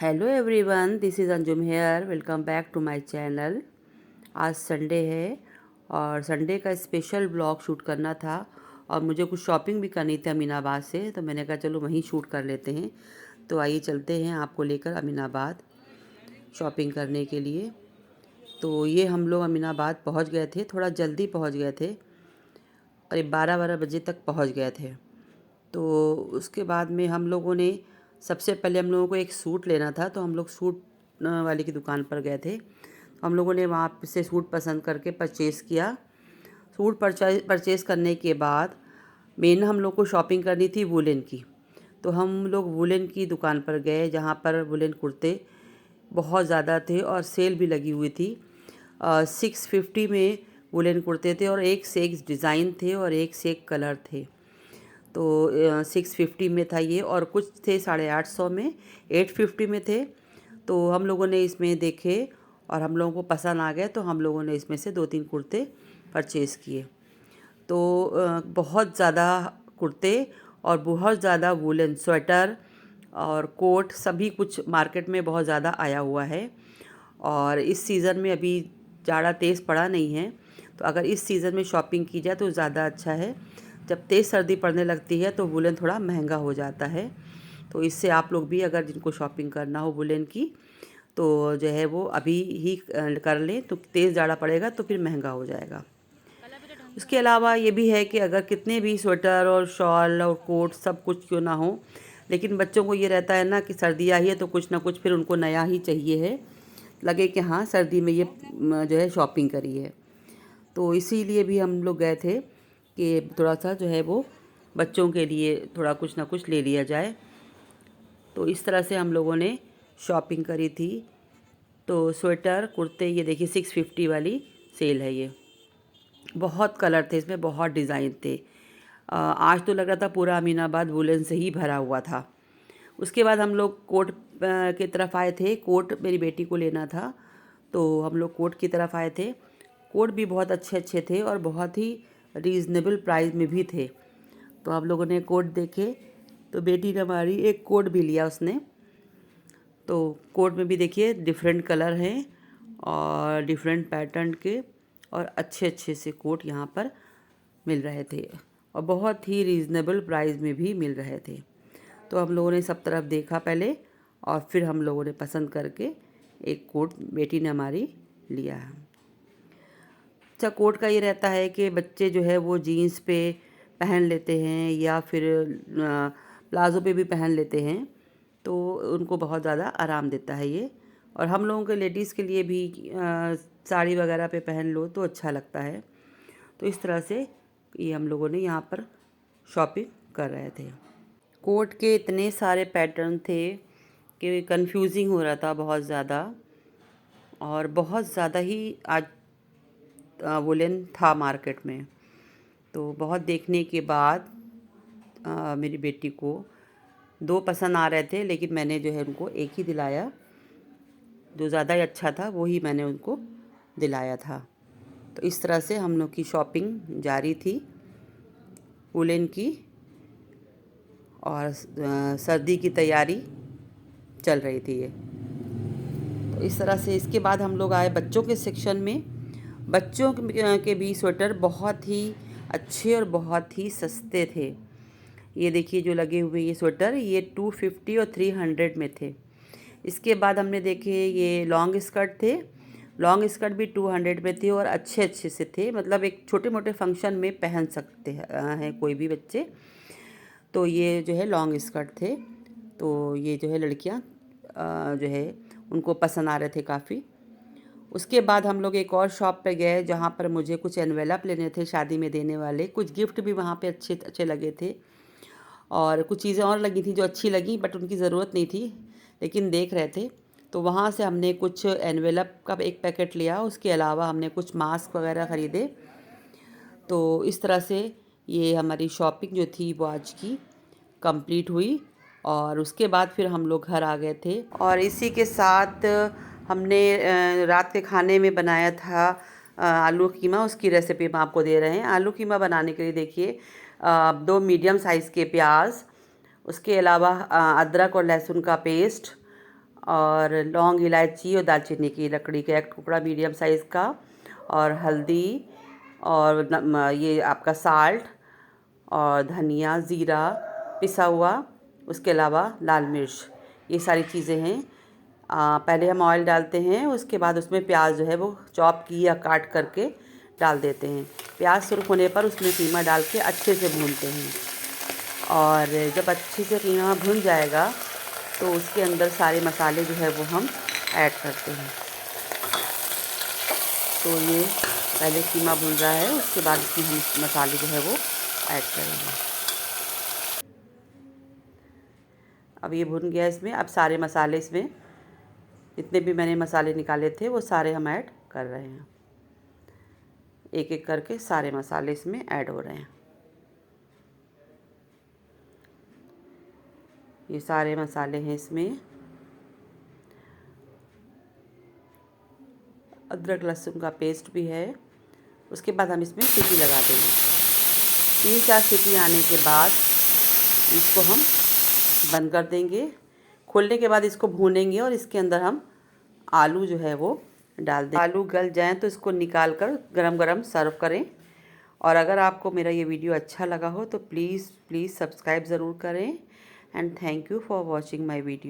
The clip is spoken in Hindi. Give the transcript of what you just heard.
Hello everyone, this is Anjum here. Welcome back to my channel. आज संडे है और संडे का स्पेशल ब्लॉग शूट करना था और मुझे कुछ शॉपिंग भी करनी थी अमीनाबाद से, तो मैंने कहा चलो वहीं शूट कर लेते हैं। तो आइए चलते हैं आपको लेकर अमीनाबाद शॉपिंग करने के लिए। तो ये हम लोग अमीनाबाद पहुंच गए थे, थोड़ा जल्दी पहुंच गए थे और 12-12 बजे तक पहुंच गए थे। तो उसके बाद में हम लोगों ने सबसे पहले हम लोगों को एक सूट लेना था, तो हम लोग सूट वाले की दुकान पर गए थे। हम लोगों ने वहाँ से सूट पसंद करके परचेज़ किया। सूट परचेज़ करने के बाद मेन हम लोग को शॉपिंग करनी थी वुलन की। तो हम लोग वुलन की दुकान पर गए, जहाँ पर वुलन कुर्ते बहुत ज़्यादा थे और सेल भी लगी हुई थी। 650 में वुलन कुर्ते थे और एक से एक डिज़ाइन थे और एक से एक कलर थे। तो 650 में था ये, और कुछ थे 850 में, 850 में थे। तो हम लोगों ने इसमें देखे और हम लोगों को पसंद आ गए, तो हम लोगों ने इसमें से 2-3 कुर्ते परचेज़ किए। तो बहुत ज़्यादा कुर्ते और बहुत ज़्यादा वूलन स्वेटर और कोट सभी कुछ मार्केट में बहुत ज़्यादा आया हुआ है। और इस सीज़न में अभी ज़्यादा तेज़ पड़ा नहीं है, तो अगर इस सीज़न में शॉपिंग की जाए तो ज़्यादा अच्छा है। जब तेज़ सर्दी पड़ने लगती है तो वुलन थोड़ा महंगा हो जाता है। तो इससे आप लोग भी अगर जिनको शॉपिंग करना हो वुलन की, तो जो है वो अभी ही कर लें, तो तेज़ ज़्यादा पड़ेगा तो फिर महंगा हो जाएगा। उसके अलावा ये भी है कि अगर कितने भी स्वेटर और शॉल और कोट सब कुछ क्यों ना हो, लेकिन बच्चों को ये रहता है ना कि सर्दी आई है तो कुछ ना कुछ फिर उनको नया ही चाहिए है, लगे कि हाँ सर्दी में ये जो है शॉपिंग करी है। तो इसीलिए भी हम लोग गए थे कि थोड़ा सा जो है वो बच्चों के लिए थोड़ा कुछ ना कुछ ले लिया जाए। तो इस तरह से हम लोगों ने शॉपिंग करी थी। तो स्वेटर कुर्ते ये देखिए 650 वाली सेल है ये। बहुत कलर थे इसमें, बहुत डिज़ाइन थे। आज तो लग रहा था पूरा अमीनाबाद वुलन से ही भरा हुआ था। उसके बाद हम लोग कोट की तरफ आए थे। कोट मेरी बेटी को लेना था, तो हम लोग कोट की तरफ आए थे। कोट भी बहुत अच्छे अच्छे थे और बहुत ही रीज़नेबल प्राइस में भी थे। तो आप लोगों ने कोट देखे, तो बेटी ने हमारी एक कोट भी लिया उसने। तो कोट में भी देखिए डिफरेंट कलर हैं और डिफरेंट पैटर्न के और अच्छे अच्छे से कोट यहाँ पर मिल रहे थे और बहुत ही रीज़नेबल प्राइस में भी मिल रहे थे। तो हम लोगों ने सब तरफ देखा पहले और फिर हम लोगों ने पसंद करके एक कोट बेटी ने हमारी लिया है। अच्छा, कोट का ये रहता है कि बच्चे जो है वो जीन्स पे पहन लेते हैं या फिर प्लाज़ो पे भी पहन लेते हैं, तो उनको बहुत ज़्यादा आराम देता है ये। और हम लोगों के लेडीज़ के लिए भी साड़ी वगैरह पे पहन लो तो अच्छा लगता है। तो इस तरह से ये हम लोगों ने यहाँ पर शॉपिंग कर रहे थे। कोट के इतने सारे पैटर्न थे कि कंफ्यूजिंग हो रहा था बहुत ज़्यादा, और बहुत ज़्यादा ही आज वुलन था मार्केट में। तो बहुत देखने के बाद मेरी बेटी को 2 पसंद आ रहे थे, लेकिन मैंने जो है उनको एक ही दिलाया, जो ज़्यादा ही अच्छा था वो ही मैंने उनको दिलाया था। तो इस तरह से हम लोग की शॉपिंग जारी थी वुलन की, और सर्दी की तैयारी चल रही थी ये। तो इस तरह से इसके बाद हम लोग आए बच्चों के सेक्शन में। बच्चों के भी स्वेटर बहुत ही अच्छे और बहुत ही सस्ते थे। ये देखिए जो लगे हुए ये स्वेटर, ये 250 और 300 में थे। इसके बाद हमने देखे ये लॉन्ग स्कर्ट थे। लॉन्ग स्कर्ट भी 200 में थे और अच्छे अच्छे से थे, मतलब एक छोटे मोटे फंक्शन में पहन सकते हैं कोई भी बच्चे। तो ये जो है लॉन्ग स्कर्ट थे, तो ये जो है लड़कियां जो है उनको पसंद आ रहे थे काफ़ी। उसके बाद हम लोग एक और शॉप पे गए जहाँ पर मुझे कुछ एनवेलप लेने थे शादी में देने वाले। कुछ गिफ्ट भी वहाँ पे अच्छे अच्छे लगे थे और कुछ चीज़ें और लगी थी जो अच्छी लगी, बट उनकी ज़रूरत नहीं थी, लेकिन देख रहे थे। तो वहाँ से हमने कुछ एनवेलप का एक पैकेट लिया। उसके अलावा हमने कुछ मास्क वगैरह ख़रीदे। तो इस तरह से ये हमारी शॉपिंग जो थी वो आज की कंप्लीट हुई और उसके बाद फिर हम लोग घर आ गए थे। और इसी के साथ हमने रात के खाने में बनाया था आलू कीमा। उसकी रेसिपी हम आपको दे रहे हैं। आलू कीमा बनाने के लिए देखिए 2 मीडियम साइज़ के प्याज, उसके अलावा अदरक और लहसुन का पेस्ट, और लौंग, इलायची और दालचीनी की लकड़ी का एक टुकड़ा मीडियम साइज़ का, और हल्दी, और ये आपका साल्ट, और धनिया, ज़ीरा पिसा हुआ, उसके अलावा लाल मिर्च, ये सारी चीज़ें हैं। पहले हम ऑयल डालते हैं, उसके बाद उसमें प्याज जो है वो चॉप की या काट करके डाल देते हैं। प्याज सुर्ख होने पर उसमें कीमा डाल के अच्छे से भूनते हैं, और जब अच्छे से कीमा भुन जाएगा तो उसके अंदर सारे मसाले जो है वो हम ऐड करते हैं। तो ये पहले कीमा भुन रहा है, उसके बाद इसमें हम मसाले जो है वो ऐड करेंगे। अब ये भुन गया इसमें, अब सारे मसाले इसमें जितने भी मैंने मसाले निकाले थे वो सारे हम ऐड कर रहे हैं। एक एक करके सारे मसाले इसमें ऐड हो रहे हैं। ये सारे मसाले हैं इसमें। अदरक लहसुन का पेस्ट भी है। उसके बाद हम इसमें सीटी लगा देंगे। 3-4 सीटी आने के बाद इसको हम बंद कर देंगे। खोलने के बाद इसको भूनेंगे और इसके अंदर हम आलू जो है वो डाल दें। आलू गल जाएं तो इसको निकाल कर गरम गरम सर्व करें। और अगर आपको मेरा ये वीडियो अच्छा लगा हो तो प्लीज़ सब्सक्राइब ज़रूर करें। And thank you for watching my video.